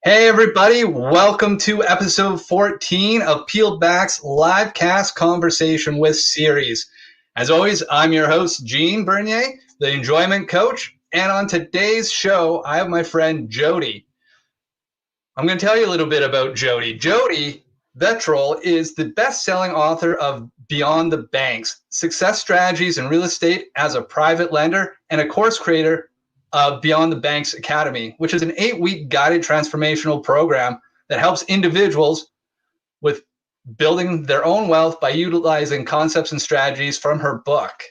Hey everybody, welcome to episode 14 of Pealed Back's LiveCast Conversation with series. As always, I'm your host, Gene Bernier, the enjoyment coach, and on today's show, I have my friend Jodi. I'm going to tell you a little bit about Jodi. Jodi Vetterl is the best-selling author of Beyond the Banks, Success Strategies in Real Estate as a Private Lender, and a course creator of Beyond the Banks Academy, which is an 8-week guided transformational program that helps individuals with building their own wealth by utilizing concepts and strategies from her book.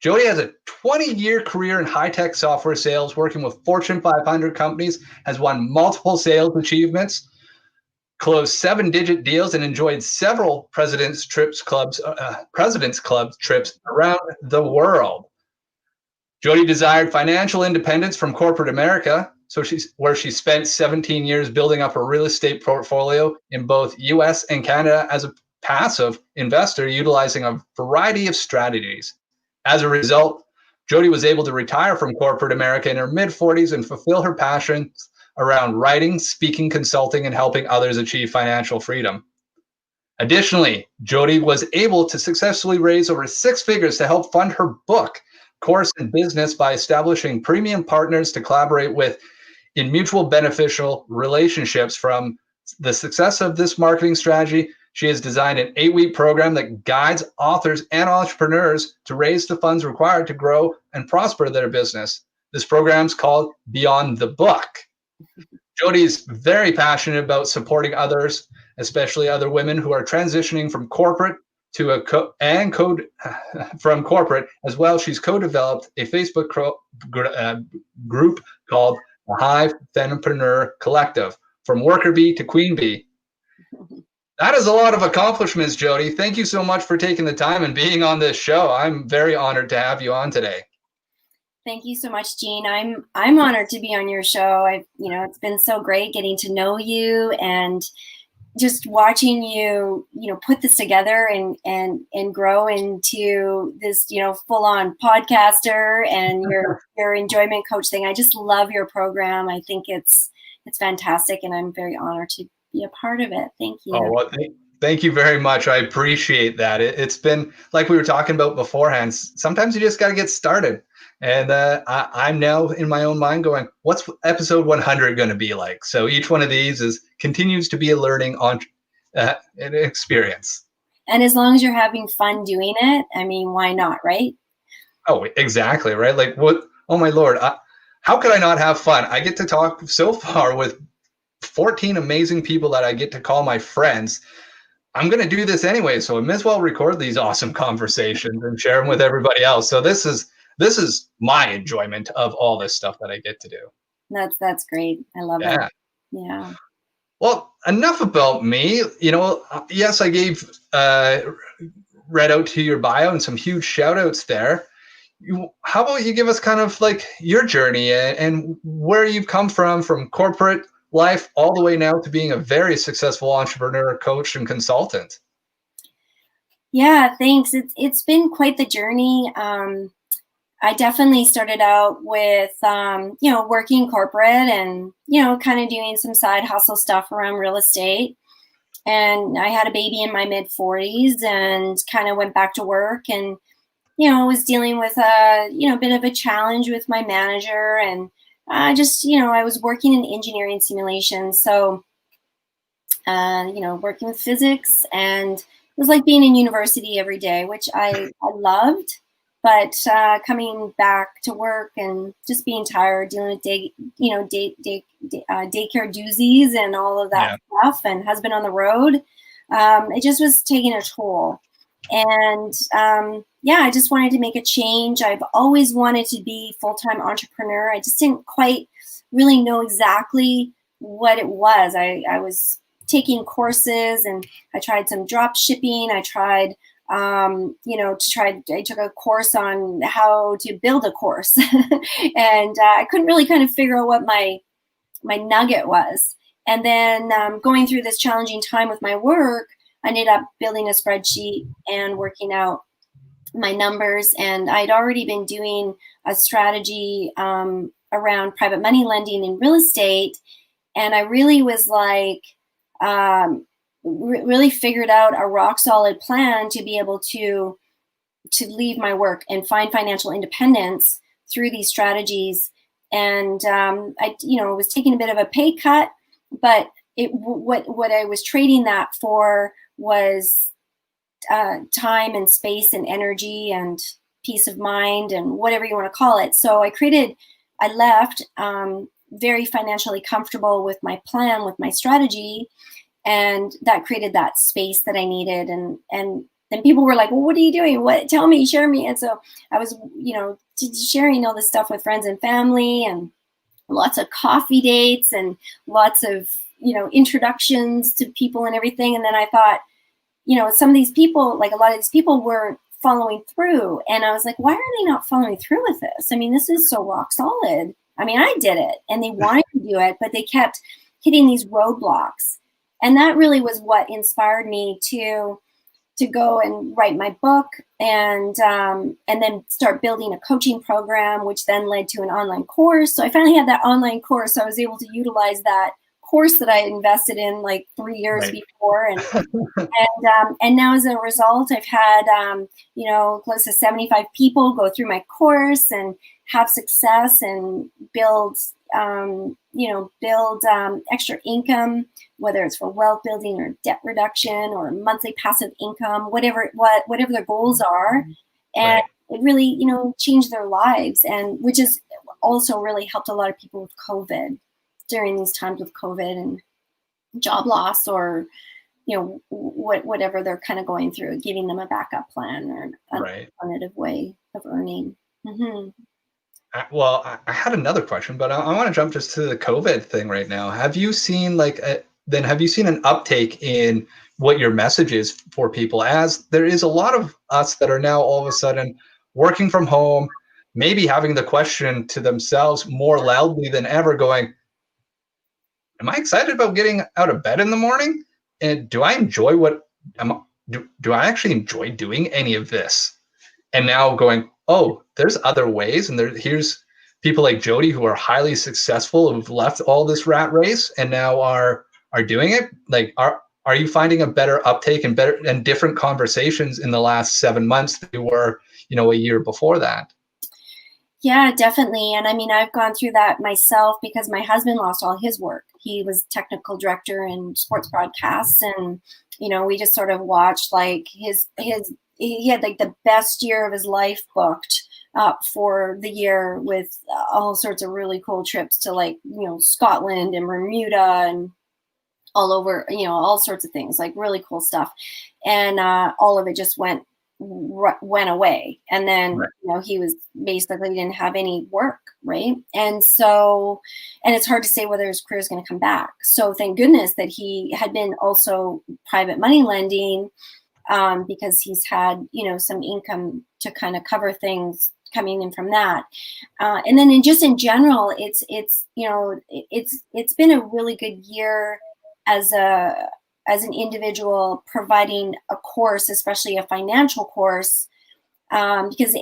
Jodi has a 20-year career in high-tech software sales, working with Fortune 500 companies, has won multiple sales achievements, closed 7-digit deals, and enjoyed several President's Club trips around the world. Jodi desired financial independence from corporate America, where she spent 17 years building up a real estate portfolio in both US and Canada as a passive investor, utilizing a variety of strategies. As a result, Jodi was able to retire from corporate America in her mid-40s and fulfill her passions around writing, speaking, consulting, and helping others achieve financial freedom. Additionally, Jodi was able to successfully raise over 6 figures to help fund her book, course, and business by establishing premium partners to collaborate with in mutual beneficial relationships. From the success of this marketing strategy, she has designed an 8-week program that guides authors and entrepreneurs to raise the funds required to grow and prosper their business. This program is called Beyond the Book. Jodi is very passionate about supporting others, especially other women who are transitioning from corporate to from corporate as well. She's co-developed a Facebook group called the High Fempreneur Collective, from worker bee to queen bee. That is a lot of accomplishments, Jodi. Thank you so much for taking the time and being on this show. I'm very honored to have you on today. Thank you so much, Gene. I'm honored to be on your show. It's been so great getting to know you and just watching you, put this together and grow into this, full-on podcaster and your enjoyment coach thing. I just love your program. I think it's fantastic, and I'm very honored to be a part of it. Thank you. Oh, well, thank you very much. I appreciate that. It's been like we were talking about beforehand. Sometimes you just got to get started. And I'm now in my own mind going, what's episode 100 going to be like? So each one of these continues to be a learning an experience. And as long as you're having fun doing it, I mean, why not, right? Oh, exactly, right? Like, what? Oh, my Lord. How could I not have fun? I get to talk so far with 14 amazing people that I get to call my friends. I'm going to do this anyway, so I may as well record these awesome conversations and share them with everybody else. So this is my enjoyment of all this stuff that I get to do. That's great. I love it. Yeah. Well, enough about me. Yes, I gave read out to your bio and some huge shout outs there. How about you give us kind of like your journey and where you've come from corporate life all the way now to being a very successful entrepreneur, coach, and consultant? Yeah, thanks. It's been quite the journey. I definitely started out with, working corporate and, kind of doing some side hustle stuff around real estate. And I had a baby in my mid 40s and kind of went back to work and, was dealing with a, bit of a challenge with my manager. And I was working in engineering simulations. So, working with physics, and it was like being in university every day, which I loved. But coming back to work and just being tired, dealing with daycare doozies and all of that stuff, and husband on the road, it just was taking a toll. And I just wanted to make a change. I've always wanted to be full-time entrepreneur. I just didn't quite really know exactly what it was. I was taking courses, and I tried some drop shipping. I tried, I took a course on how to build a course, and I couldn't really kind of figure out what my nugget was. And then going through this challenging time with my work, I ended up building a spreadsheet and working out my numbers. And I'd already been doing a strategy around private money lending in real estate. And I really was like, really figured out a rock solid plan to be able to leave my work and find financial independence through these strategies. And I was taking a bit of a pay cut, but what I was trading that for was time and space and energy and peace of mind and whatever you want to call it. So I left very financially comfortable with my plan, with my strategy, and that created that space that I needed. And people were like, well, what are you doing? What? Tell me, share me. And so I was, sharing all this stuff with friends and family, and lots of coffee dates and lots of, introductions to people and everything. And then I thought, some of these people, like a lot of these people weren't following through. And I was like, why are they not following through with this? I mean, this is so rock solid. I mean, I did it and they wanted to do it, but they kept hitting these roadblocks. And that really was what inspired me to go and write my book, and then start building a coaching program, which then led to an online course. So I finally had that online course. So I was able to utilize that course that I invested in like 3 years before. And now as a result, I've had, close to 75 people go through my course and have success and build extra income, whether it's for wealth building or debt reduction or monthly passive income, whatever their goals are. And it really, changed their lives, and which has also really helped a lot of people with COVID during these times with COVID and job loss, or, whatever they're kind of going through, giving them a backup plan or an alternative way of earning. Mm-hmm. Well, I had another question, but I want to jump just to the COVID thing right now. Have you seen have you seen an uptake in what your message is for people, as there is a lot of us that are now all of a sudden working from home, maybe having the question to themselves more loudly than ever, going, am I excited about getting out of bed in the morning? And do I enjoy do I actually enjoy doing any of this? And now going, oh, there's other ways. And here's people like Jodi who are highly successful, who've left all this rat race and now are doing it. Like, are you finding a better uptake and better and different conversations in the last 7 months than you were, a year before that? Yeah, definitely. And I mean, I've gone through that myself because my husband lost all his work. He was technical director in sports broadcasts, and, we just sort of watched like he had like the best year of his life booked for the year, with all sorts of really cool trips to like, Scotland and Bermuda and all over, all sorts of things, like really cool stuff. And all of it just went away. And then, he was basically didn't have any work. Right. And so, and it's hard to say whether his career is going to come back. So thank goodness that he had been also private money lending, because he's had, some income to kind of cover things coming in from that. And then in general, it's been a really good year as an individual providing a course, especially a financial course, because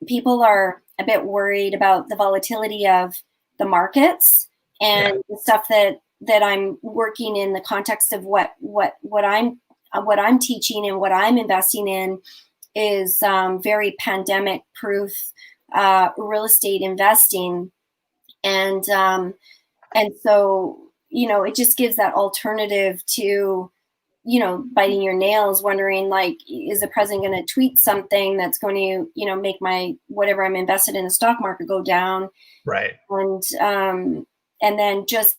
people are a bit worried about the volatility of the markets and the stuff that I'm working in the context of what I'm teaching and what I'm investing in is very pandemic proof real estate investing. And so, it just gives that alternative to, biting your nails, wondering like, is the president going to tweet something that's going to, make my, whatever I'm invested in the stock market go down. Right. And then just,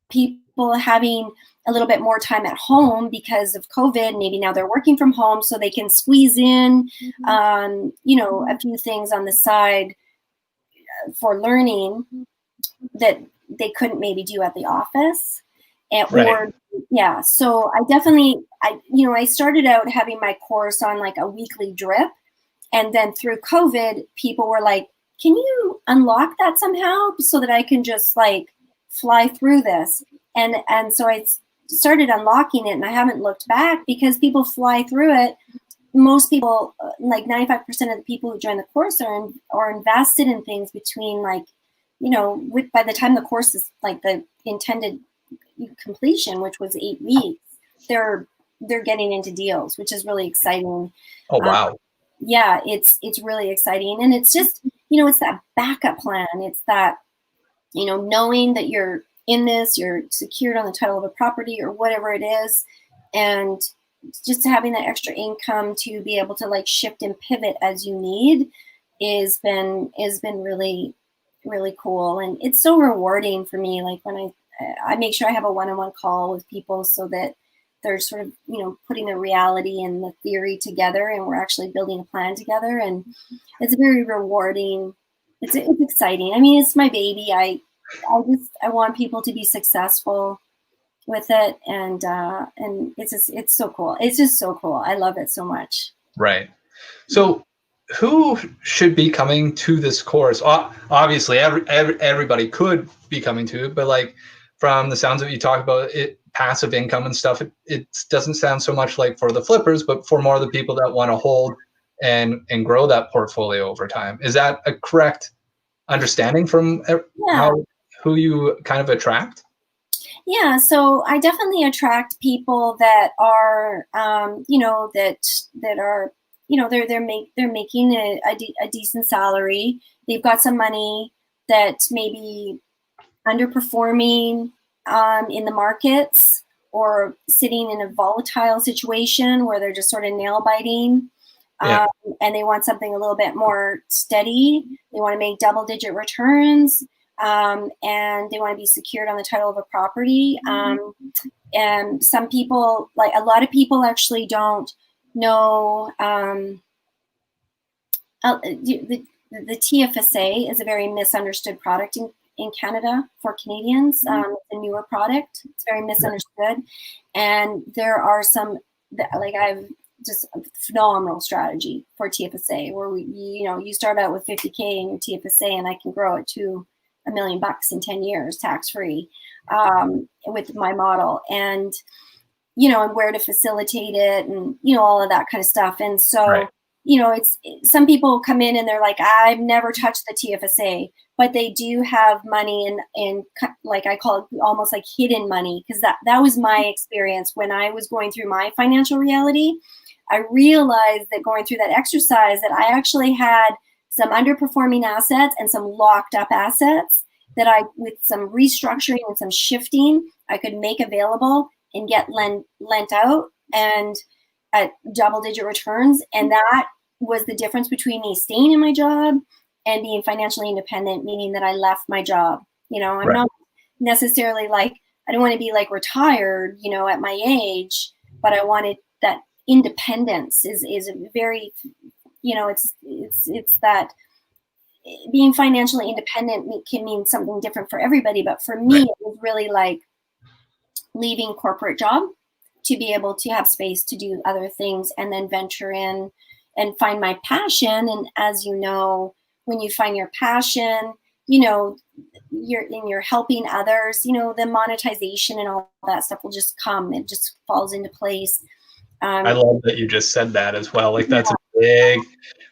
people having a little bit more time at home because of COVID. Maybe now they're working from home, so they can squeeze in, a few things on the side for learning that they couldn't maybe do at the office. Right. So I started out having my course on like a weekly drip. And then through COVID, people were like, can you unlock that somehow so that I can just like fly through this? And so I started unlocking it, and I haven't looked back because people fly through it. Most people, like 95% of the people who join the course are invested in things between like, by the time the course is like the intended completion, which was 8 weeks, they're getting into deals, which is really exciting. Oh, wow. It's really exciting. And it's just, it's that backup plan. It's that, knowing that you're in this, you're secured on the title of a property or whatever it is. And just having that extra income to be able to like shift and pivot as you need has been really, really cool. And it's so rewarding for me. Like when I make sure I have a one-on-one call with people so that they're sort of, putting the reality and the theory together, and we're actually building a plan together. And it's very rewarding. It's exciting. I mean, it's my baby. I want people to be successful with it. And it's so cool. It's just so cool. I love it so much. Right. So who should be coming to this course? Obviously, everybody could be coming to it, but like from the sounds of it, you talk about it, passive income and stuff, it doesn't sound so much like for the flippers, but for more of the people that want to hold and grow that portfolio over time. Is that a correct understanding from who you kind of attract? Yeah, so I definitely attract people that are, that are, they're making a decent salary. They've got some money that maybe underperforming in the markets, or sitting in a volatile situation where they're just sort of nail biting. And they want something a little bit more steady. They want to make double-digit returns. And they want to be secured on the title of a property. And some people, like a lot of people, actually don't know the TFSA is a very misunderstood product in Canada for Canadians. It's a newer product. It's very misunderstood. And there are some, like I've just a phenomenal strategy for TFSA where you start out with 50K in your TFSA, and I can grow it to $1 million in 10 years, tax-free, with my model, and, and where to facilitate it, and, all of that kind of stuff. And so, right. It's some people come in and they're like, I've never touched the TFSA, but they do have money in like I call it almost like hidden money, because that was my experience when I was going through my financial reality. I realized that going through that exercise that I actually had some underperforming assets and some locked up assets that with some restructuring and some shifting, I could make available and get lent out and at double-digit returns. And that was the difference between me staying in my job and being financially independent, meaning that I left my job. I'm not necessarily like, I don't want to be like retired, at my age, but I wanted that independence is very, it's that being financially independent can mean something different for everybody. But for me, It was really like leaving corporate job to be able to have space to do other things and then venture in and find my passion. And as you know, when you find your passion, you're helping others, the monetization and all that stuff will just come. It just falls into place. I love that you just said that as well. Like that's a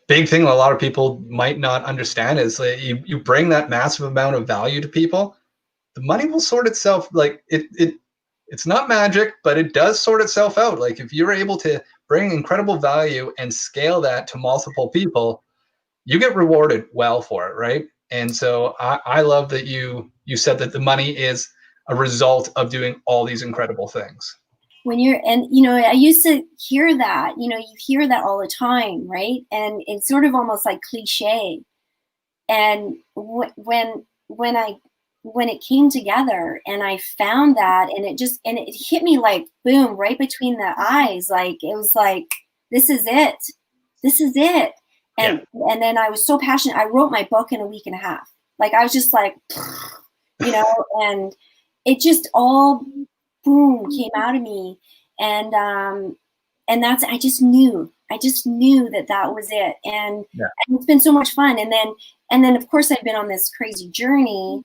big thing a lot of people might not understand is that you bring that massive amount of value to people, the money will sort itself. Like it's not magic, but it does sort itself out. Like if you're able to bring incredible value and scale that to multiple people, you get rewarded well for it, right? And so I love that you said that the money is a result of doing all these incredible things. I used to hear that, you hear that all the time, right? And it's sort of almost like cliche. And when I when it came together and I found that, and it hit me like boom, right between the eyes. Like, it was like, this is it. This is it. And then I was so passionate. I wrote my book in a week and a half. Like, I was just like, and it just all boom came out of me. And I just knew that was it. And it's been so much fun. And then of course I've been on this crazy journey,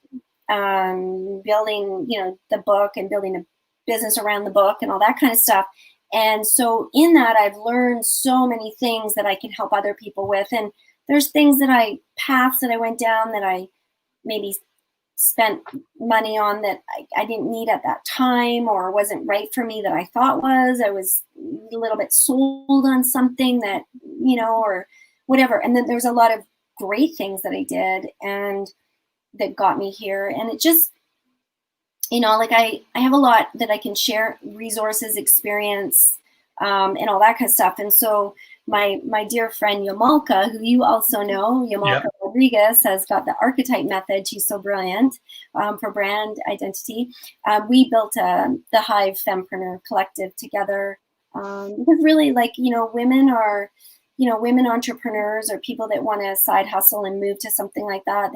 building, the book and building a business around the book and all that kind of stuff. And so in that, I've learned so many things that I can help other people with. And there's paths that I went down that I maybe spent money on that I didn't need at that time, or wasn't right for me that I thought was. I was a little bit sold on something that, or whatever. And then there's a lot of great things that I did and that got me here. And it just, like I have a lot that I can share, resources, experience, and all that kind of stuff. And so my dear friend Yamalka, who you also know, Yamalka Rodriguez, has got the archetype method. She's so brilliant for brand identity. We built the Hive Fempreneur Collective together, because really, women are, women entrepreneurs or people that want to side hustle and move to something like that.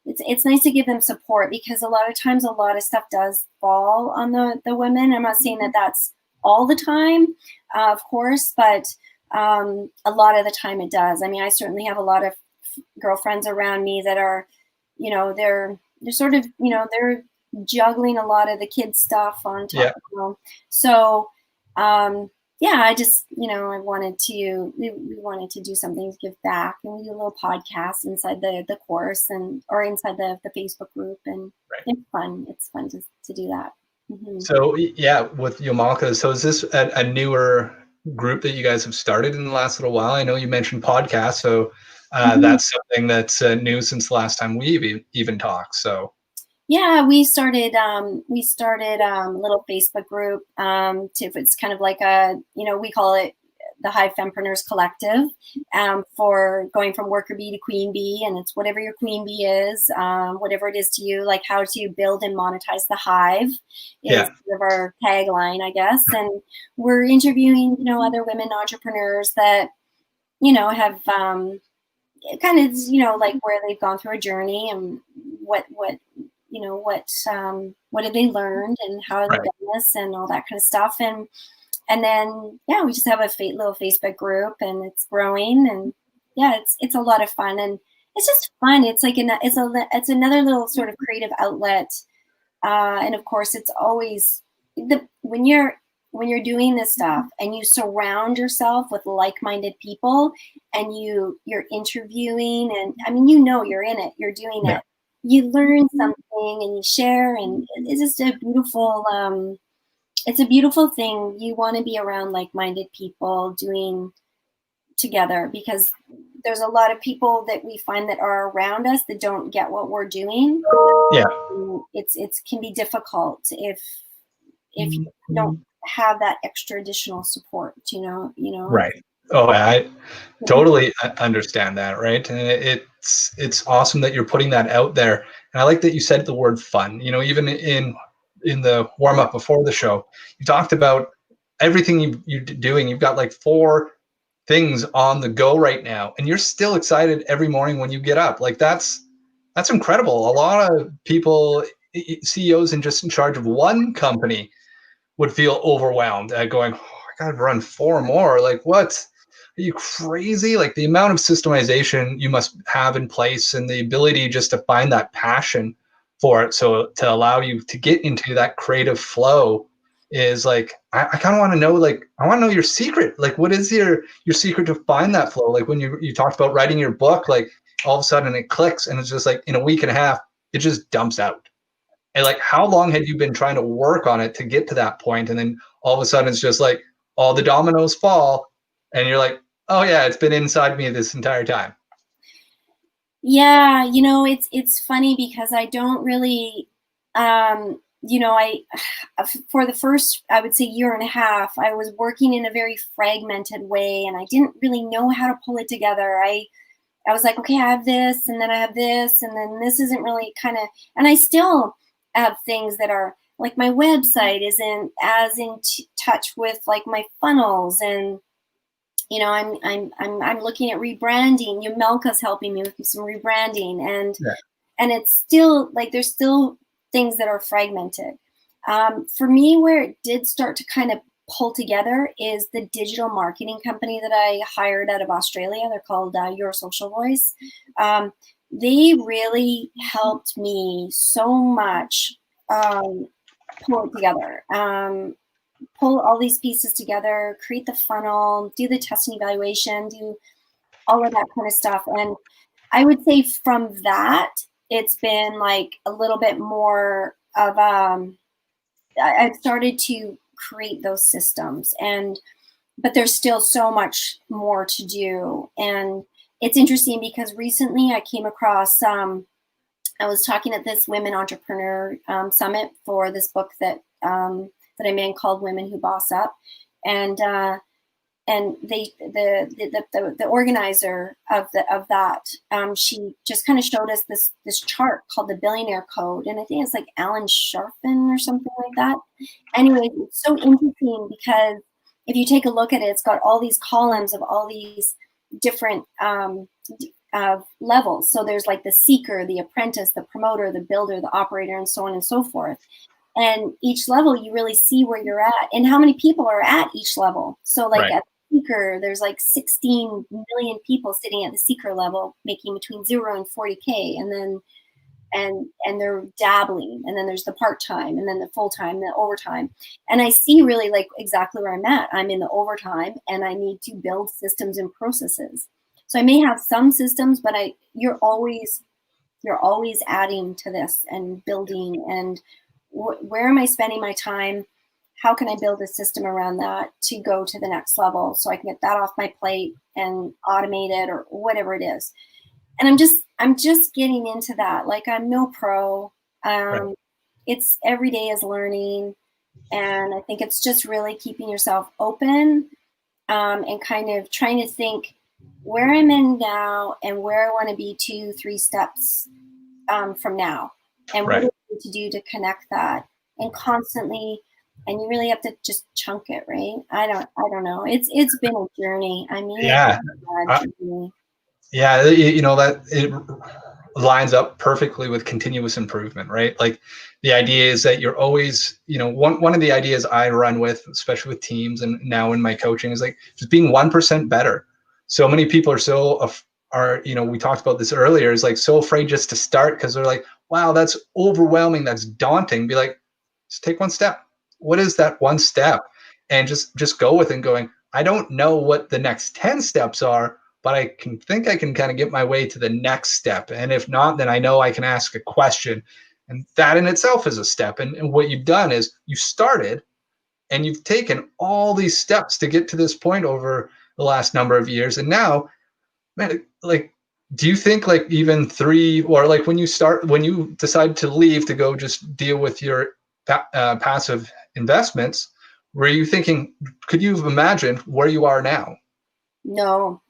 It's nice to give them support, because a lot of times a lot of stuff does fall on the women. I'm not saying that that's all the time, of course, but a lot of the time it does. I mean, I certainly have a lot of girlfriends around me that are, they're sort of, they're juggling a lot of the kids stuff on top of them. So, I just, we wanted to do something to give back, and we do a little podcast inside the course or inside the Facebook group, and it's fun. It's fun to do that. Mm-hmm. So with Yamalka, so is this a newer group that you guys have started in the last little while? I know you mentioned podcasts, so that's something that's new since the last time we even talked. So yeah, we started a little Facebook group. It's kind of like we call it the Hive Fempreneurs Collective, for going from worker bee to queen bee, and it's whatever your queen bee is, whatever it is to you, like how to build and monetize the hive is sort of our tagline, I guess. And we're interviewing, other women entrepreneurs that, have kind of, like where they've gone through a journey and what have they learned and how have they done this and all that kind of stuff. And then, we just have a little Facebook group, and it's growing, and it's a lot of fun, and it's just fun. It's like it's another little sort of creative outlet. And of course it's always when you're doing this stuff and you surround yourself with like-minded people, and you're interviewing, and I mean, you're in it, you're doing it. You learn something and you share, and it's just a beautiful, it's a beautiful thing. You want to be around like-minded people doing together, because there's a lot of people that we find that are around us that don't get what we're doing. It can be difficult if you don't have that extra additional support, Right. Oh, I totally understand that. Right. And it's awesome that you're putting that out there. And I like that you said the word fun. Even in the warm up before the show, you talked about everything you're doing. You've got like 4 things on the go right now, and you're still excited every morning when you get up. Like that's incredible. A lot of people, CEOs and just in charge of one company, would feel overwhelmed at going, oh, I gotta run 4 more. Like, what? Are you crazy? Like, the amount of systemization you must have in place, and the ability just to find that passion for it, so to allow you to get into that creative flow is like, I kind of want to know, like, I want to know your secret. Like, what is your secret to find that flow? Like, when you talked about writing your book, like all of a sudden it clicks, and it's just like in a week and a half, it just dumps out. And like, how long had you been trying to work on it to get to that point? And then all of a sudden it's just like all the dominoes fall, and you're like, oh yeah, it's been inside me this entire time. Yeah, it's funny, because I don't really, for the first, I would say, year and a half, I was working in a very fragmented way, and I didn't really know how to pull it together. I was like, okay, I have this, and then I have this, and then this isn't really and I still have things that are like my website isn't as in touch with like my funnels, and I'm looking at rebranding. Melka's helping me with some rebranding, and it's still like there's still things that are fragmented. For me, where it did start to kind of pull together is the digital marketing company that I hired out of Australia. They're called Your Social Voice. They really helped me so much pull it together. Pull all these pieces together, create the funnel, do the testing evaluation, do all of that kind of stuff. And I would say from that, it's been like a little bit more of I've started to create those systems, but there's still so much more to do. And it's interesting because recently I came across I was talking at this Women Entrepreneur Summit for this book that I made called Women Who Boss Up, and the organizer of that she just kind of showed us this chart called the Billionaire Code, and I think it's like Alan Sharfin or something like that. Anyway, it's so interesting because if you take a look at it, it's got all these columns of all these different levels. So there's like the seeker, the apprentice, the promoter, the builder, the operator, and so on and so forth. And each level, you really see where you're at and how many people are at each level. So like at the seeker, there's like 16 million people sitting at the seeker level, making between 0 and 40K. And then, and they're dabbling. And then there's the part-time, and then the full-time, the overtime. And I see really like exactly where I'm at. I'm in the overtime, and I need to build systems and processes. So I may have some systems, but you're always adding to this and building, and where am I spending my time? How can I build a system around that to go to the next level so I can get that off my plate and automate it or whatever it is? And I'm just getting into that. Like, I'm no pro. It's every day is learning. And I think it's just really keeping yourself open and kind of trying to think where I'm in now and where I want to be 2-3 steps from now. And what do I need to do to connect that? And constantly, and you really have to just chunk it, right? I don't know. It's been a journey. I mean, that it lines up perfectly with continuous improvement, right? Like the idea is that you're always, one of the ideas I run with, especially with teams and now in my coaching, is like just being 1% better. So many people are we talked about this earlier, is like so afraid just to start because they're like, wow, that's overwhelming, that's daunting. Be like, just take one step. What is that one step? And just go with it, going, I don't know what the next 10 steps are, but I can kind of get my way to the next step. And if not, then I know I can ask a question. And that in itself is a step. And what you've done is you started and you've taken all these steps to get to this point over the last number of years. And now, man, like, do you think like even 3, or like when you decide to leave to go just deal with your passive investments, were you thinking, could you have imagined where you are now? No.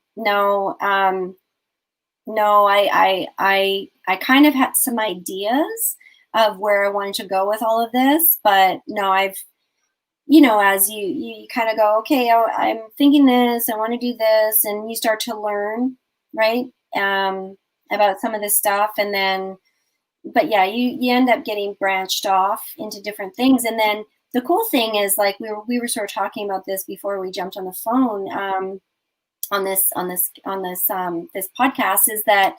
I kind of had some ideas of where I wanted to go with all of this, but no, I've, as you kind of go, okay, I'm thinking this, I want to do this, and you start to learn, right, about some of this stuff, and then, but yeah, you end up getting branched off into different things. And then the cool thing is, like, we were sort of talking about this before we jumped on the phone, on this podcast, is that,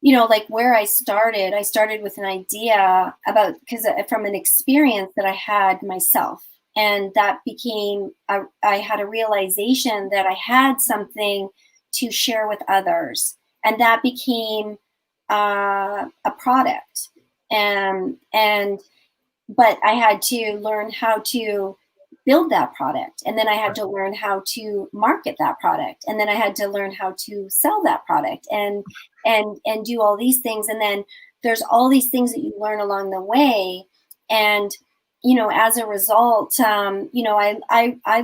like where I started with an idea about, because from an experience that I had myself, and that became I had a realization that I had something to share with others, and that became a product, but I had to learn how to build that product, and then I had to learn how to market that product, and then I had to learn how to sell that product, and do all these things. And then there's all these things that you learn along the way, and as a result, I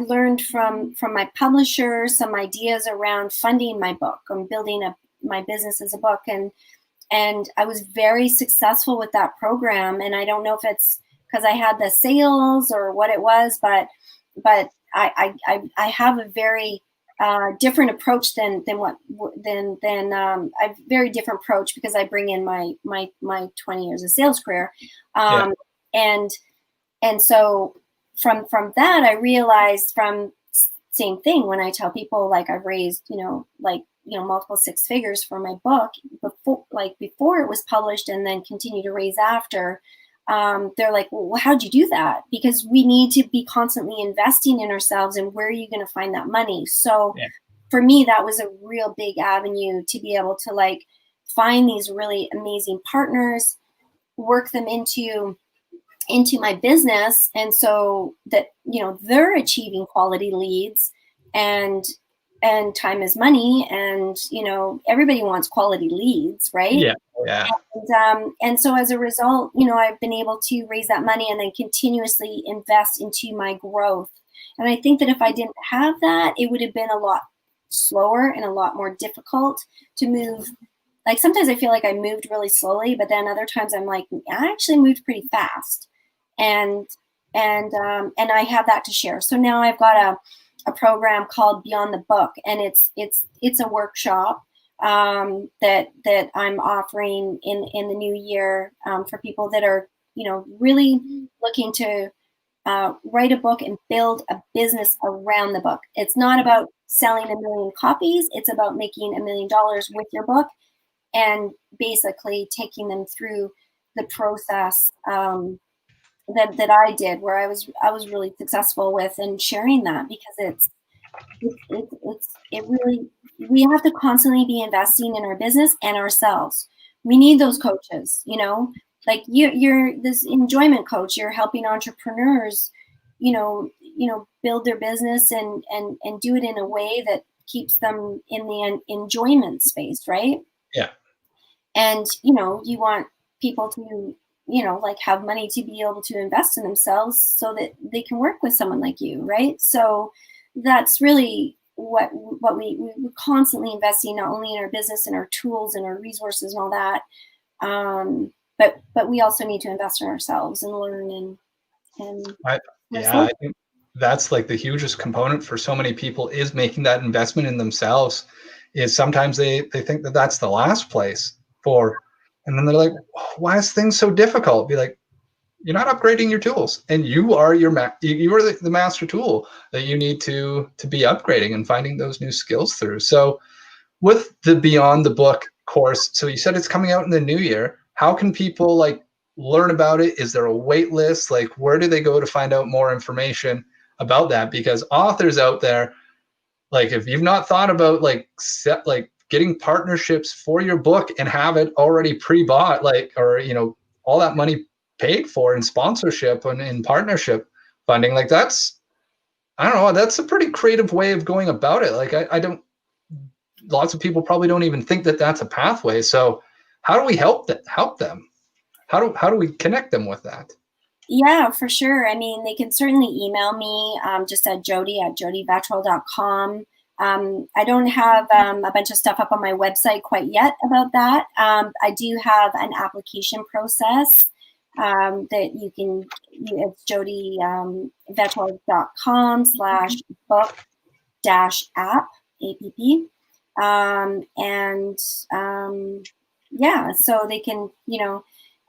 learned from my publisher some ideas around funding my book. I'm building my business as a book. And I was very successful with that program. And I don't know if it's because I had the sales or what it was, but I have a very different approach than a very different approach, because I bring in my 20 years of sales career. And so from that, I realized from same thing when I tell people, like, I've raised, multiple six figures for my book before it was published, and then continue to raise after. They're like, well, how'd you do that? Because we need to be constantly investing in ourselves, and where are you going to find that money? So for me, that was a real big avenue to be able to like find these really amazing partners, work them into my business. And so that, they're achieving quality leads, and time is money, and, everybody wants quality leads, right? Yeah. And so as a result, I've been able to raise that money and then continuously invest into my growth. And I think that if I didn't have that, it would have been a lot slower and a lot more difficult to move. Like, sometimes I feel like I moved really slowly, but then other times I'm like, I actually moved pretty fast. And I have that to share. So now I've got a program called Beyond the Book, and it's a workshop that I'm offering in the new year for people that are really looking to write a book and build a business around the book. It's not about selling 1 million copies. It's about making $1 million with your book, and basically taking them through the process that I did, where I was really successful with, and sharing that, because it really, we have to constantly be investing in our business and ourselves. We need those coaches, like you're this enjoyment coach. You're helping entrepreneurs, build their business and do it in a way that keeps them in the enjoyment space, right? Yeah. And you want people to like have money to be able to invest in themselves, so that they can work with someone like you, right? So that's really what we're constantly investing, not only in our business and our tools and our resources and all that, but we also need to invest in ourselves and learn I think that's like the hugest component for so many people, is making that investment in themselves. Is sometimes they think that that's the last place for, and then they're like, why is things so difficult? Be like, you're not upgrading your tools, and you are the master tool that you need to be upgrading and finding those new skills through. So with the Beyond the Book course, so you said it's coming out in the new year. How can people like learn about it? Is there a wait list? Like, where do they go to find out more information about that? Because authors out there, like, if you've not thought about getting partnerships for your book and have it already pre-bought, or all that money paid for in sponsorship and in partnership funding, like, that's, I don't know, that's a pretty creative way of going about it. Like, I don't, lots of people probably don't even think that that's a pathway. So how do we help them? How do we connect them with that? Yeah, for sure. I mean, they can certainly email me just at jodi@jodivetterl.com. I don't have a bunch of stuff up on my website quite yet about that. I do have an application process that you can, it's jodivetterl.com/book-app, APP. Yeah, so they can,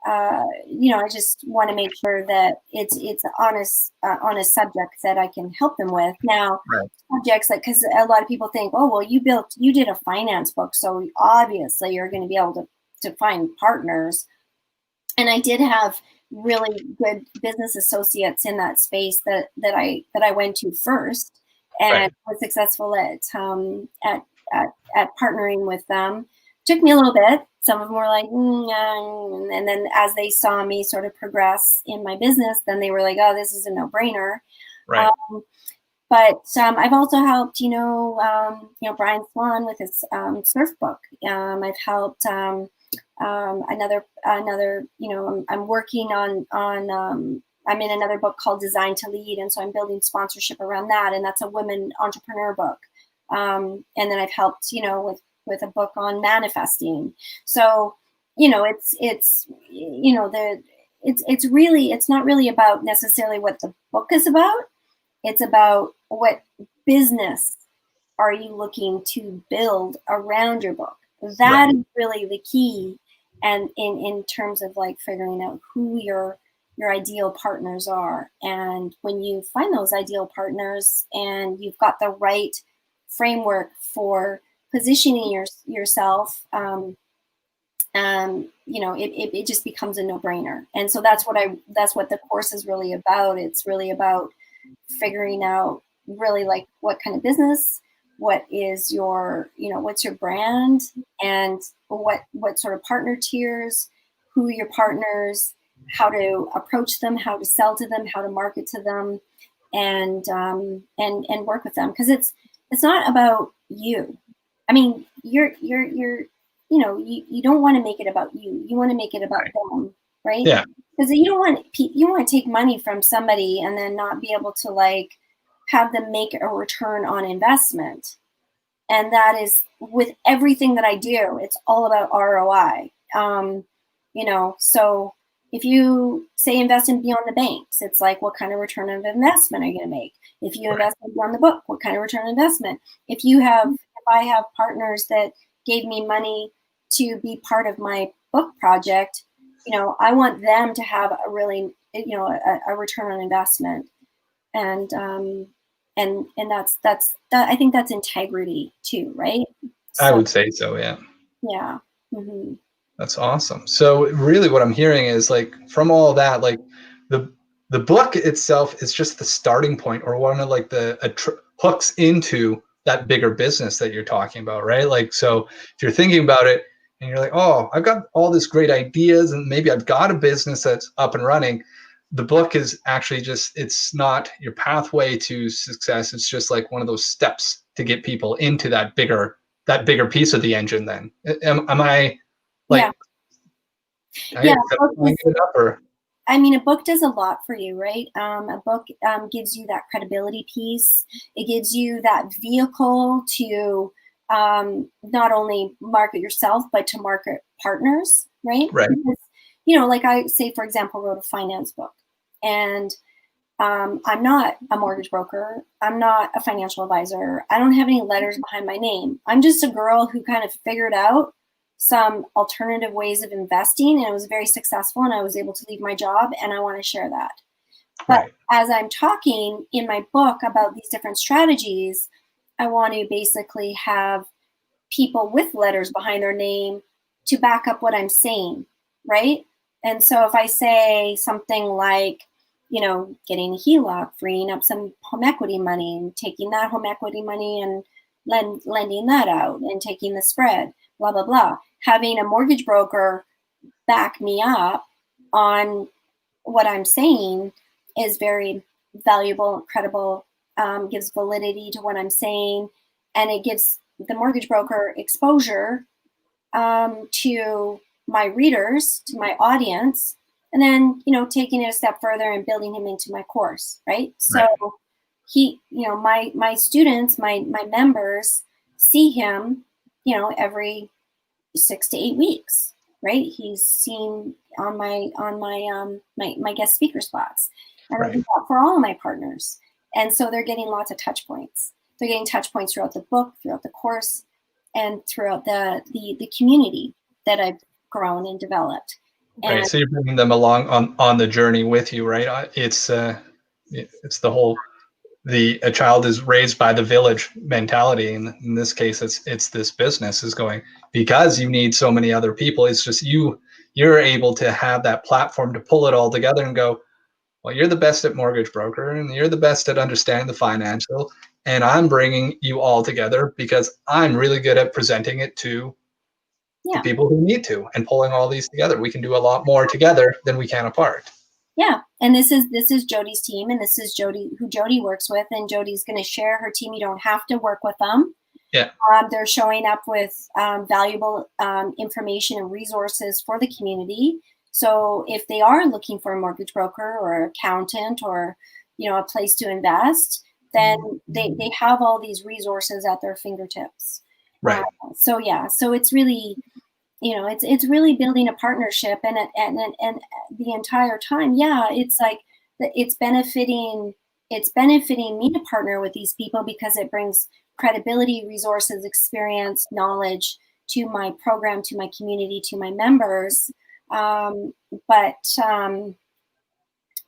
I just want to make sure that it's on a subject that I can help them with. Now, Right. Subjects like, because a lot of people think, oh, well, you did a finance book, so obviously you're going to be able to find partners. And I did have really good business associates in that space that I went to first, and was successful at partnering with them. Took me a little bit. Some of them were like, and then as they saw me sort of progress in my business, then they were like, oh, this is a no-brainer. Right. But I've also helped, Brian Swan with his surf book. I've helped another, I'm working on I'm in another book called Design to Lead, and so I'm building sponsorship around that, and that's a women entrepreneur book. And then I've helped, with with a book on manifesting. So, it's not really about necessarily what the book is about. It's about what business are you looking to build around your book. That is really the key. And in terms of like figuring out who your ideal partners are. And when you find those ideal partners and you've got the right framework for positioning yourself, it just becomes a no-brainer. And so that's what the course is really about. It's really about figuring out really like what kind of business, what is your, what's your brand, and what sort of partner tiers, who are your partners, how to approach them, how to sell to them, how to market to them, and work with them. Because it's not about you. I mean, you don't want to make it about you. You want to make it about them, right? Yeah. Because you want to take money from somebody and then not be able to like have them make a return on investment. And that is with everything that I do. It's all about ROI. So if you say invest in Beyond the Banks, it's like, what kind of return on investment are you going to make? If you invest in Beyond the Book, what kind of return on investment? If I have partners that gave me money to be part of my book project, I want them to have a really, a return on investment. And that's I think that's integrity too, right? So, I would say so. Yeah. Yeah. Mm-hmm. That's awesome. So really what I'm hearing is like from all that, like the book itself is just the starting point or one of like the hooks into that bigger business that you're talking about, right? Like, so if you're thinking about it and you're like, oh, I've got all these great ideas and maybe I've got a business that's up and running. The book is actually just, it's not your pathway to success. It's just like one of those steps to get people into that bigger piece of the engine then. Am I like, yeah, I mean, a book does a lot for you, right? A book gives you that credibility piece. It gives you that vehicle to not only market yourself, but to market partners, right? Right. Because, like I say, for example, wrote a finance book, and I'm not a mortgage broker. I'm not a financial advisor. I don't have any letters behind my name. I'm just a girl who kind of figured out some alternative ways of investing, and it was very successful, and I was able to leave my job, and I want to share that. But as I'm talking in my book about these different strategies, I want to basically have people with letters behind their name to back up what I'm saying, right? And so if I say something like, getting a HELOC, freeing up some home equity money, and taking that home equity money and lending that out, and taking the spread, blah, blah, blah. Having a mortgage broker back me up on what I'm saying is very valuable, credible, gives validity to what I'm saying, and it gives the mortgage broker exposure to my readers, to my audience, and then, taking it a step further and building him into my course, right? So he, my students, my members see him, every 6 to 8 weeks, right? He's seen on my guest speaker spots, and I do that for all of my partners. And so they're getting lots of touch points. They're getting touch points throughout the book, throughout the course, and throughout the community that I've grown and developed. Right. So you're bringing them along on the journey with you, right? It's the whole, a child is raised by the village mentality. And in this case, it's this business is going, because you need so many other people. It's just you're able to have that platform to pull it all together and go, well, you're the best at mortgage broker and you're the best at understanding the financial. And I'm bringing you all together because I'm really good at presenting it to the people who need to, and pulling all these together. We can do a lot more together than we can apart. Yeah, and this is Jodi's team, and this is Jodi, who Jodi works with, and Jodi's going to share her team. You don't have to work with them. Yeah, they're showing up with valuable information and resources for the community. So if they are looking for a mortgage broker or accountant or a place to invest, then they have all these resources at their fingertips. Right. So it's really, it's really building a partnership, and the entire time, it's like it's benefiting me to partner with these people because it brings credibility, resources, experience, knowledge to my program, to my community, to my members. But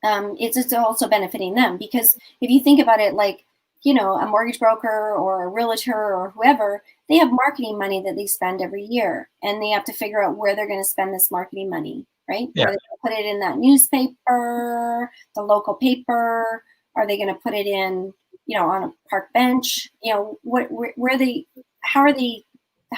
it's also benefiting them, because if you think about it, like, a mortgage broker or a realtor or whoever, they have marketing money that they spend every year, and they have to figure out where they're going to spend this marketing money, right? Yeah. Are they going to put it in that newspaper, the local paper? Are they going to put it in, on a park bench? How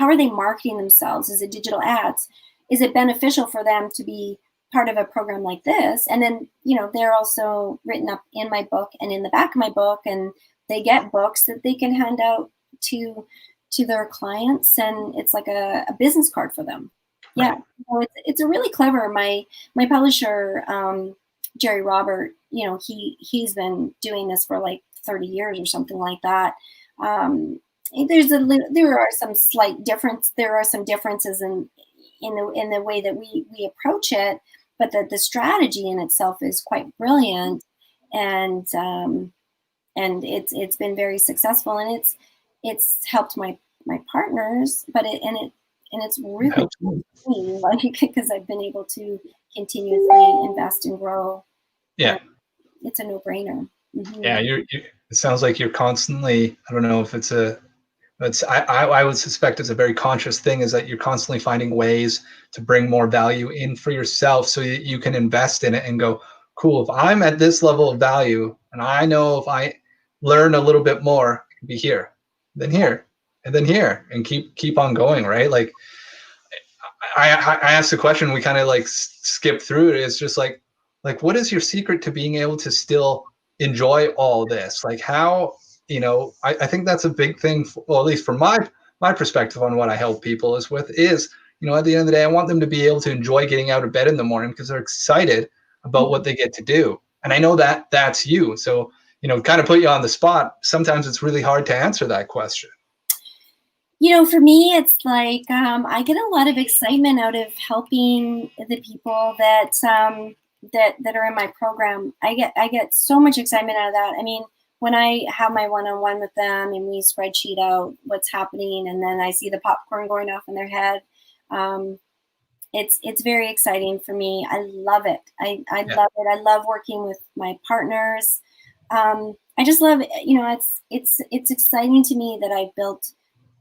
are they marketing themselves? Is it digital ads? Is it beneficial for them to be part of a program like this? And then, they're also written up in my book and in the back of my book, and they get books that they can hand out to their clients, and it's like a business card for them. Right. Yeah. So it's a really clever, my publisher, Jerry Robert, he's been doing this for like 30 years or something like that. There are some slight difference. There are some differences in the way that we approach it, but the strategy in itself is quite brilliant, and it's been very successful, and it's helped my partners, but it's really me, like, because I've been able to continuously invest and grow. Yeah. It's a no-brainer. Mm-hmm. Yeah. It sounds like you're constantly, I don't know if I would suspect it's a very conscious thing, is that you're constantly finding ways to bring more value in for yourself, so you can invest in it and go, cool, if I'm at this level of value, and I know if I learn a little bit more, I can be here, then here, and then here, and keep on going, right? Like, I asked the question, we kind of like skip through it. It's just like what is your secret to being able to still enjoy all this? Like, how, I think that's a big thing, well, at least from my perspective on what I help people is, at the end of the day, I want them to be able to enjoy getting out of bed in the morning because they're excited about what they get to do. And I know that that's you. So, kind of put you on the spot. Sometimes it's really hard to answer that question. For me, it's like, I get a lot of excitement out of helping the people that are in my program. I get so much excitement out of that. I mean, when I have my one-on-one with them and we spreadsheet out what's happening, and then I see the popcorn going off in their head, it's very exciting for me. I love it. I love it. I love working with my partners. I just love it. It's exciting to me that I've built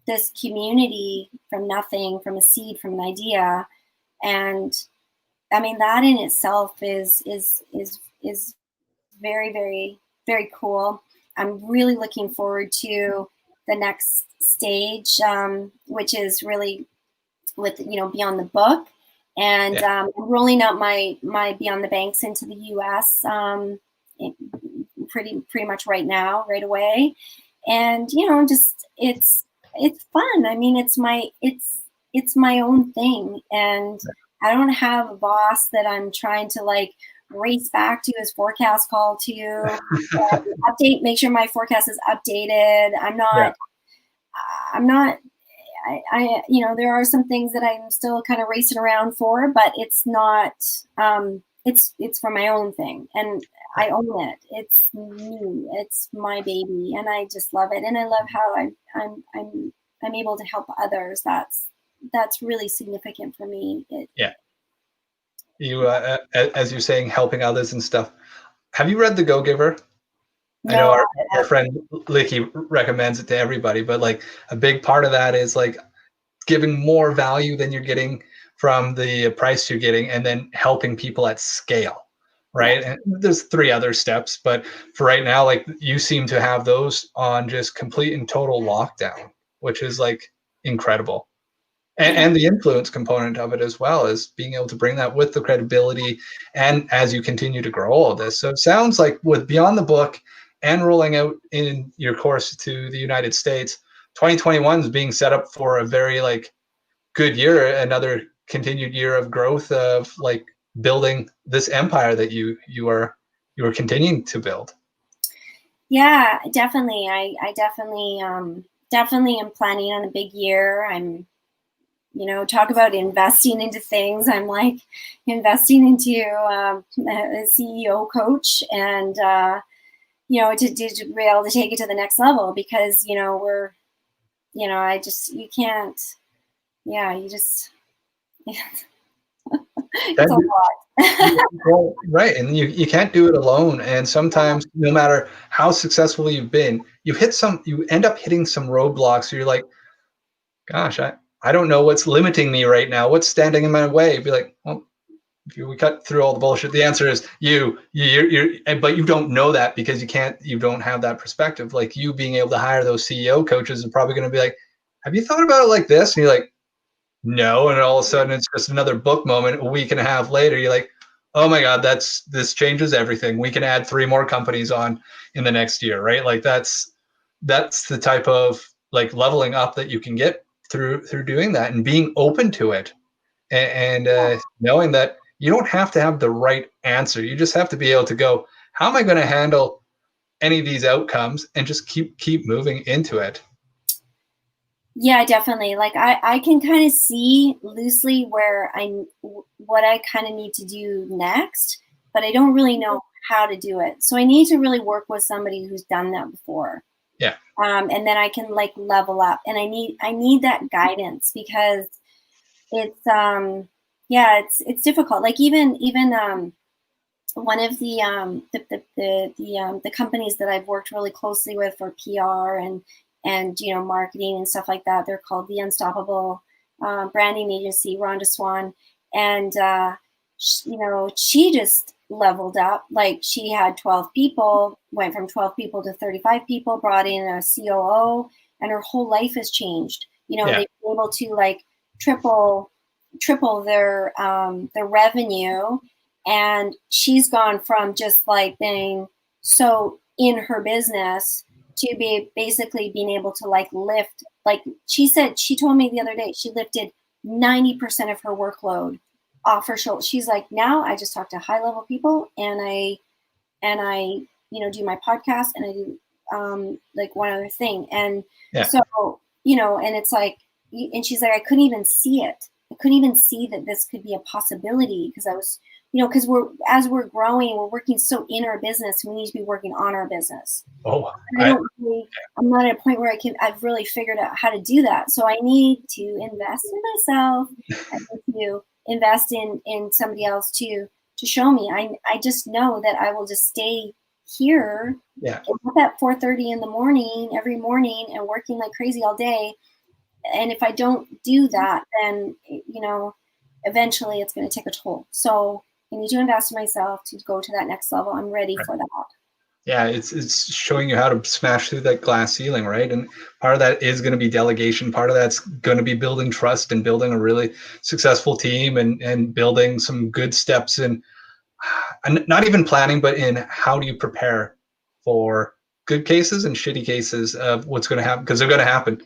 this community from nothing, from a seed, from an idea. And I mean, that in itself is very, very, very cool. I'm really looking forward to the next stage, which is really with, Beyond the Book, and rolling out my Beyond the Banks into the US pretty much right away. And, just it's fun. I mean, it's my own thing, and I don't have a boss that I'm trying to like race back to his forecast call to update, make sure my forecast is updated. I'm not, there are some things that I'm still kind of racing around for, but it's not, it's for my own thing, and I own it. It's me. It's my baby, and I just love it. And I love how I'm able to help others. That's really significant for me. You, as you're saying, helping others and stuff. Have you read The Gogiver? No, I know our friend Licky recommends it to everybody, but like a big part of that is like giving more value than you're getting from the price you're getting, and then helping people at scale, right? And there's 3 other steps, but for right now, like, you seem to have those on just complete and total lockdown, which is like incredible. And the influence component of it as well, is being able to bring that with the credibility, and as you continue to grow all of this. So it sounds like with Beyond the Book and rolling out in your course to the United States, 2021 is being set up for a very like good year, another continued year of growth, of like building this empire that you are continuing to build. Yeah, definitely. I definitely definitely am planning on a big year. I'm, talk about investing into things. I'm like investing into a CEO coach and, to be able to take it to the next level because, you can't, you just, it's a lot. Well, right, and you can't do it alone. And sometimes, no matter how successful you've been, you end up hitting some roadblocks. So you're like, gosh, I don't know what's limiting me right now. What's standing in my way? Be like, well, if we cut through all the bullshit, the answer is but you don't know that because you don't have that perspective. Like you being able to hire those CEO coaches is probably going to be like, have you thought about it like this? And you're like, no. And all of a sudden it's just another book moment. A week and a half later, you're like, oh my God, this changes everything. We can add 3 more companies on in the next year, right? Like that's the type of like leveling up that you can get through doing that and being open to it and knowing that you don't have to have the right answer. You just have to be able to go, how am I going to handle any of these outcomes and just keep moving into it. Yeah, definitely. Like I can kind of see loosely what I kind of need to do next, but I don't really know how to do it. So I need to really work with somebody who's done that before. Yeah. And then I can like level up, and I need that guidance because it's it's difficult. Like even one of the companies that I've worked really closely with for PR and marketing and stuff like that. They're called the Unstoppable Branding Agency, Rhonda Swan, and she just leveled up. Like she had 12 people, went from 12 people to 35 people, brought in a COO, and her whole life has changed. They've been able to like triple their revenue, and she's gone from just like being so in her business to be basically being able to like lift, like she told me the other day, she lifted 90% of her workload off her shoulder. She's like, now I just talk to high level people and I do my podcast and I do like one other thing. And so, and it's like, and she's like, I couldn't even see it. I couldn't even see that this could be a possibility because I was, because as we're growing, we're working so in our business, we need to be working on our business. Oh, I'm not at a point where I've really figured out how to do that. So I need to invest in myself. I need to invest in somebody else to show me. I just know that I will just stay here up at 4:30 in the morning every morning and working like crazy all day. And if I don't do that, then eventually it's going to take a toll. So I need to invest in myself to go to that next level. I'm ready for that. Yeah, it's showing you how to smash through that glass ceiling, right? And part of that is going to be delegation. Part of that's going to be building trust and building a really successful team and building some good steps in, and not even planning, but in how do you prepare for good cases and shitty cases of what's going to happen, because they're going to happen.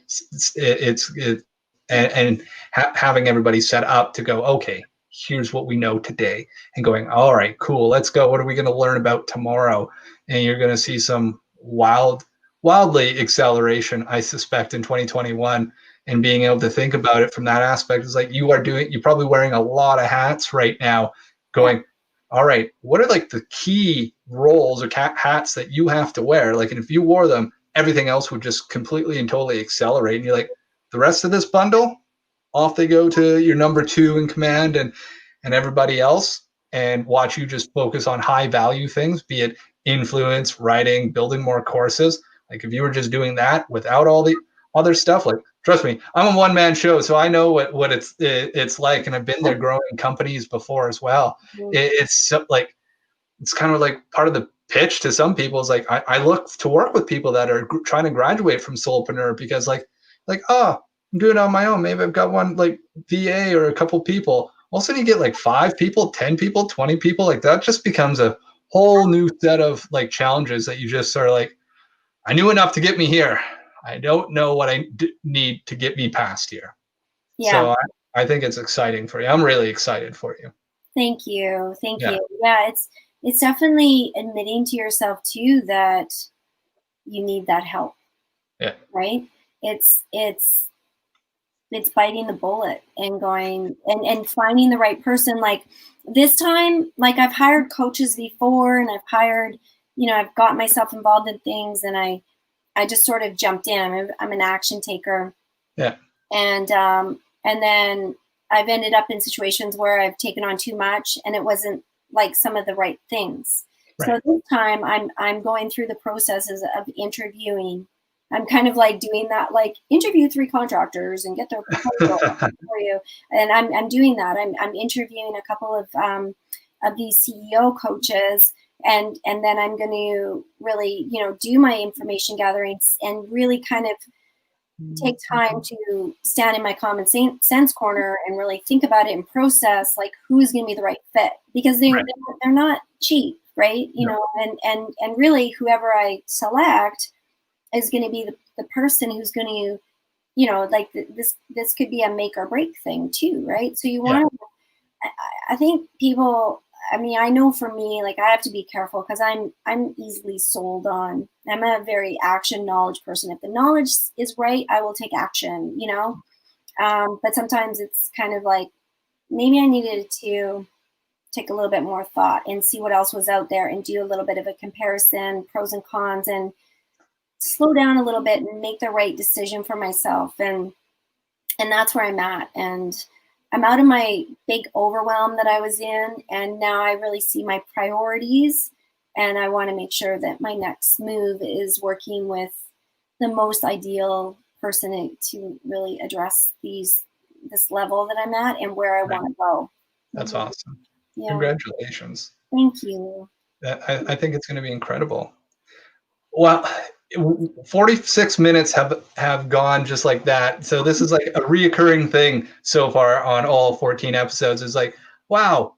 Having everybody set up to go, okay, here's what we know today, and going, all right, cool, let's go. What are we going to learn about tomorrow? And you're going to see some wildly acceleration, I suspect, in 2021. And being able to think about it from that aspect is like you're probably wearing a lot of hats right now, going, all right, what are like the key roles or hats that you have to wear? Like, and if you wore them, everything else would just completely and totally accelerate. And you're like, the rest of this bundle, off they go to your number 2 in command and everybody else, and watch you just focus on high value things, be it influence, writing, building more courses. Like if you were just doing that without all the other stuff, like trust me, I'm a one-man show, so I know what it's like, and I've been there growing companies before as well. It's like, it's kind of like part of the pitch to some people is like, I look to work with people that are trying to graduate from solopreneur, because like I'm doing it on my own. Maybe I've got one like VA or a couple people. All of a sudden you get like 5 people, 10 people, 20 people. Like that just becomes a whole new set of like challenges that you just sort of like, I knew enough to get me here. I don't know what I need to get me past here. Yeah. So I think it's exciting for you. I'm really excited for you. Thank you. Thank you. Yeah, it's definitely admitting to yourself too that you need that help. Yeah. Right? it's biting the bullet and going and finding the right person. Like this time, like I've hired coaches before, and I've hired, I've got myself involved in things, and I just sort of jumped in. I'm an action taker. Yeah. And then I've ended up in situations where I've taken on too much, and it wasn't like some of the right things. Right. So this time I'm going through the processes of interviewing. I'm kind of like doing that, like interview 3 contractors and get their proposal for you. And I'm doing that. I'm interviewing a couple of these CEO coaches, and then I'm going to really, do my information gathering and really kind of take time to stand in my common sense corner and really think about it and process like who's going to be the right fit, because they're not cheap, right? And really whoever I select is going to be the person who's going to, like this could be a make or break thing too, right? So you want to, I think people, I know for me, like I have to be careful because I'm easily sold on. I'm a very action knowledge person. If the knowledge is right, I will take action, but sometimes it's kind of like maybe I needed to take a little bit more thought and see what else was out there and do a little bit of a comparison, pros and cons, and slow down a little bit and make the right decision for myself. And that's where I'm at. And I'm out of my big overwhelm that I was in, and now I really see my priorities, and I want to make sure that my next move is working with the most ideal person to really address this level that I'm at and where I want to go. That's awesome. Yeah. Congratulations. Thank you. I think it's going to be incredible. Well, 46 minutes have gone just like that. So this is like a reoccurring thing so far on all 14 episodes. It's like, wow,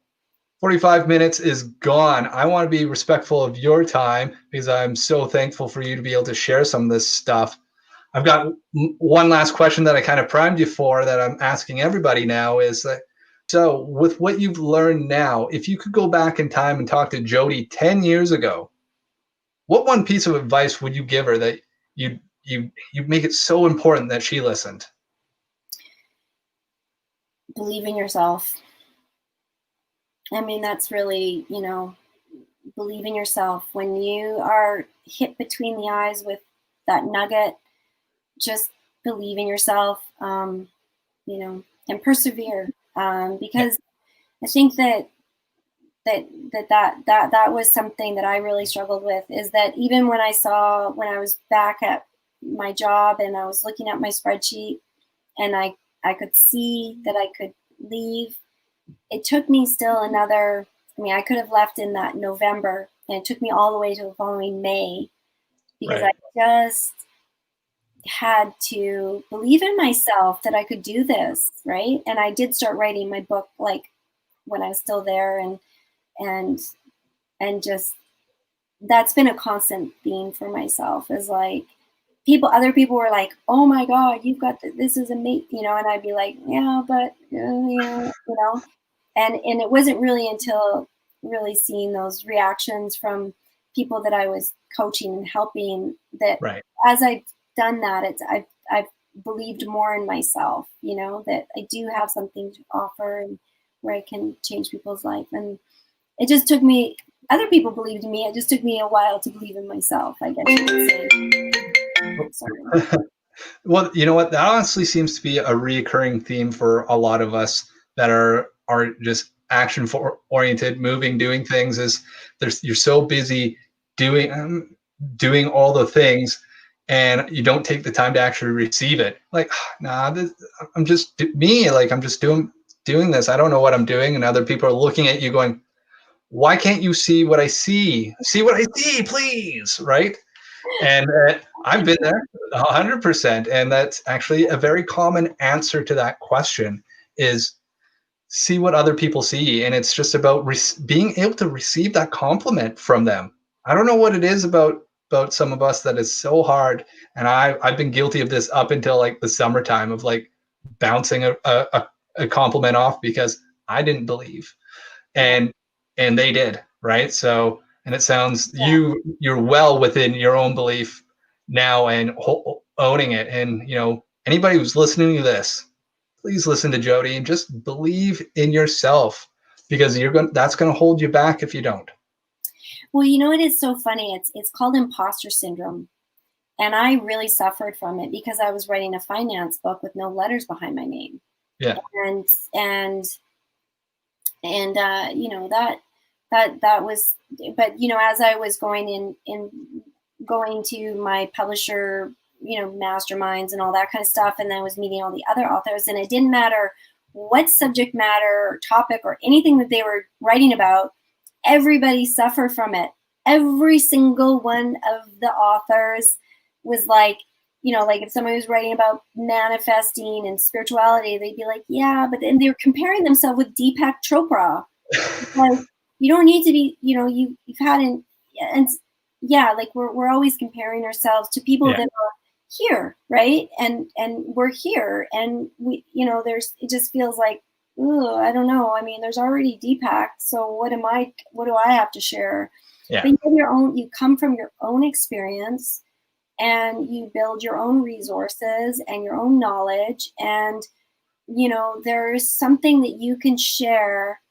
45 minutes is gone. I want to be respectful of your time because I'm so thankful for you to be able to share some of this stuff. I've got one last question that I kind of primed you for that I'm asking everybody now is that, so with what you've learned now, if you could go back in time and talk to Jodi 10 years ago, what one piece of advice would you give her that you make it so important that she listened? Believe in yourself. That's really, believe in yourself. When you are hit between the eyes with that nugget, just believe in yourself, and persevere. Because I think that was something that I really struggled with, is that even when I was back at my job and I was looking at my spreadsheet and I could see that I could leave, it took me still another, I could have left in that November, and it took me all the way to the following May, because I just had to believe in myself that I could do this, right? And I did start writing my book like when I was still there, and just that's been a constant theme for myself, is like other people were like, oh my God, you've got this is amazing, and I'd be like, yeah, but and it wasn't really until really seeing those reactions from people that I was coaching and helping that as I've done that, I've believed more in myself, that I do have something to offer and where I can change people's life. And it just took me, other people believed in me. It just took me a while to believe in myself, I guess you could say. Sorry. Well, you know what? That honestly seems to be a reoccurring theme for a lot of us that are just action oriented, moving, doing things. Is you're so busy doing all the things, and you don't take the time to actually receive it. Like, nah, I'm just me. Like, I'm just doing this. I don't know what I'm doing, and other people are looking at you going, why can't you see what I see? See what I see, please, right? And I've been there 100%. And that's actually a very common answer to that question is see what other people see. And it's just about being able to receive that compliment from them. I don't know what it is about some of us that is so hard. And I've been guilty of this up until like the summertime of like bouncing a compliment off because I didn't believe. And they did, right? So, and it sounds you're well within your own belief now, and owning it. And, anybody who's listening to this, please listen to Jodi and just believe in yourself, because that's going to hold you back if you don't. Well, it is so funny. It's called Imposter Syndrome. And I really suffered from it because I was writing a finance book with no letters behind my name. Yeah. And that was, but as I was going going to my publisher, masterminds and all that kind of stuff, and then I was meeting all the other authors, and it didn't matter what subject matter or topic or anything that they were writing about, everybody suffered from it. Every single one of the authors was like, like if somebody was writing about manifesting and spirituality, they'd be like, yeah, but then they were comparing themselves with Deepak Chopra. Like, you don't need to be, you've had and yeah, like we're always comparing ourselves to people that are here, right? And we're here, and we, it just feels like, ooh, I don't know. I mean, there's already Deepak, so what do I have to share? Yeah. But you come from your own experience, and you build your own resources and your own knowledge, and there's something that you can share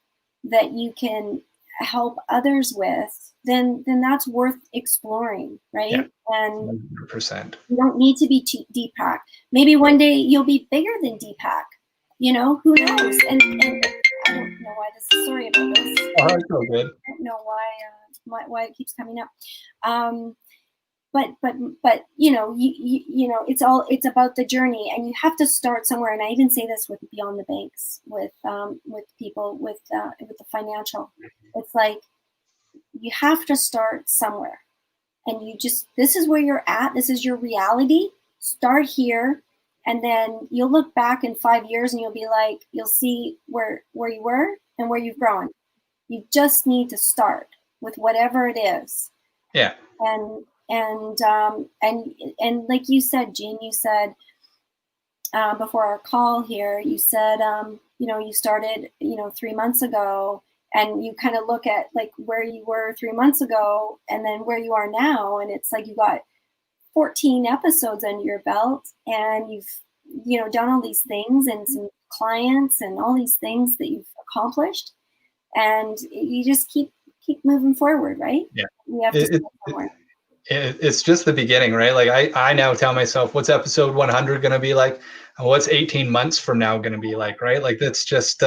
that you can help others with, then that's worth exploring, right? Yeah, and 100%. You don't need to be Deepak. Maybe one day you'll be bigger than Deepak. Who knows? And I don't know why this is. Sorry about this. Oh, that's so good. I don't know why it keeps coming up. But it's about the journey, and you have to start somewhere. And I even say this with Beyond the Banks, with people with the financial. It's like you have to start somewhere, and this is where you're at. This is your reality. Start here, and then you'll look back in 5 years, and you'll see where you were and where you've grown. You just need to start with whatever it is. Yeah. And like you said, Jean, you said before our call here, you said, you started, 3 months ago, and you kind of look at like where you were 3 months ago and then where you are now. And it's like, you got 14 episodes under your belt, and you've, done all these things and some clients and all these things that you've accomplished, and you just keep moving forward, right? Yeah. We have to start somewhere. It's just the beginning, right? Like I now tell myself, what's episode 100 going to be like? And what's 18 months from now going to be like, right? Like that's just,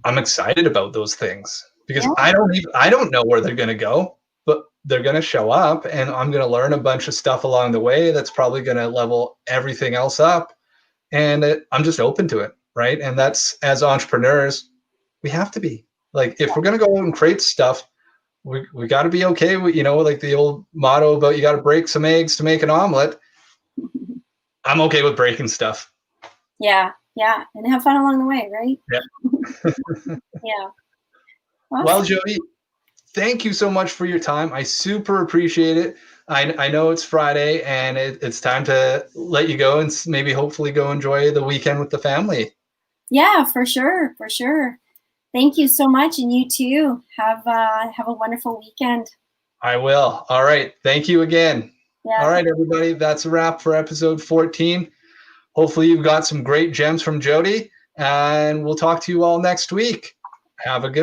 I'm excited about those things, because I don't know where they're going to go, but they're going to show up, and I'm going to learn a bunch of stuff along the way that's probably going to level everything else up. And I'm just open to it, right? And that's, as entrepreneurs, we have to be like, if we're going to go and create stuff, we got to be okay with, like the old motto about you got to break some eggs to make an omelet. I'm okay with breaking stuff. Yeah. And have fun along the way, right? Yeah. Yeah. Awesome. Well, Jodi, thank you so much for your time. I super appreciate it. I know it's Friday, and it's time to let you go and maybe hopefully go enjoy the weekend with the family. Yeah, for sure. Thank you so much, and you too. Have a wonderful weekend. I will. All right. Thank you again. Yeah. All right, everybody. That's a wrap for episode 14. Hopefully you've got some great gems from Jodi, and we'll talk to you all next week. Have a good